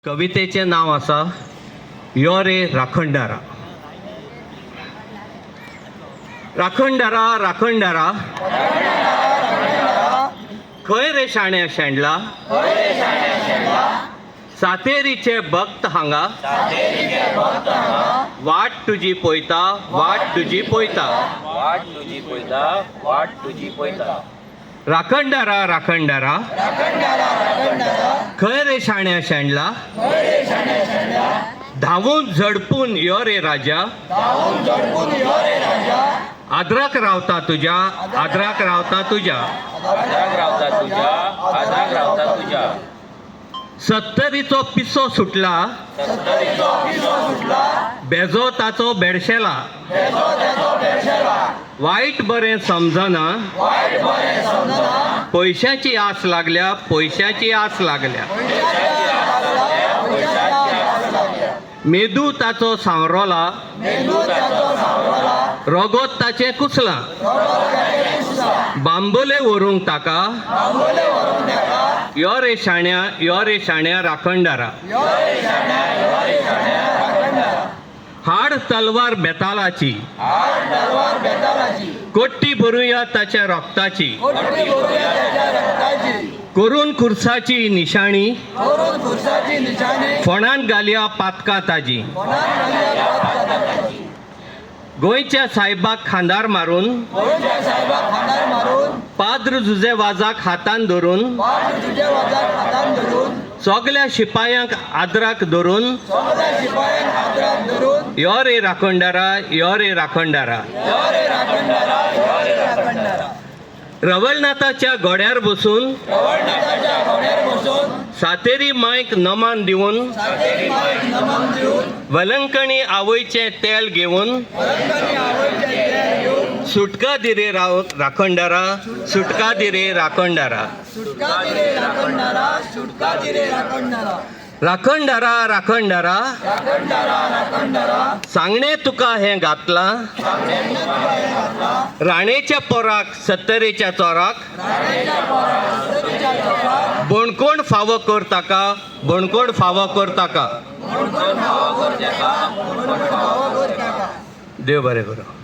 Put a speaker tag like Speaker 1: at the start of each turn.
Speaker 1: कवितेचे नाव आसा यो रे राखणदारा. राखणदारा राखणदारा खंय रे शाण्या शेंडला, सातेरीचे भक्त हांगा वाट तुजी पळयता, वाट तुजी पळयता,
Speaker 2: वाट तुजी पळयता, वाट तुजी पळयता.
Speaker 1: राखणदारा राखणदारा खंय रे शाण्या शेंडला, धावून झडपून यो रे राजा, आद्राक रावता तुज्या, आद्राक रावता तुज्या,
Speaker 2: आद्राक रावता तुज्या, आद्राक रावता तुज्या.
Speaker 1: सत्तरीचो पिसो सुटला, बेजो ताचो बेडशेला, वायट बरें समजना, पयशांची आस लागल्या, पयशांची आस लागल्या. मेदू ताचो सांवरोला, रोगोत ताचें कुसलां, बांबोले व्हरूंक ताका, यो रे शाण्या, यो रे शाण्या राखणदारा. हाड तलवार बेतालाची, कोट्टी भरुया ताच्या रोगताची, करून खुर्साची निशाणी, फोंडांत घालया पातकां ताजी. गोंयच्या सायबाक खांदार मारून, पाद्र जुजे वाजाक हातान धरून, सगल्या शिपायांक आद्राक धरून, यो रे राखणदारा, यो रे राखणदारा. रवळनाथाच्या घोड्यार बसून, सातेरी मांयक नमन दिवन, वलंकणी आवयचें तेल घेवन, सुटका दी रे राखणदारा, सुटका दी रे राखणदारा. राखणदारा राखणदारा सांगणे तुका हें घातलां, राणेच्या पोराक सत्तरेच्या चोराक, बोणकोण फावो कर ताका, बोणकोण फावो कर ताका. देव बरें करूं.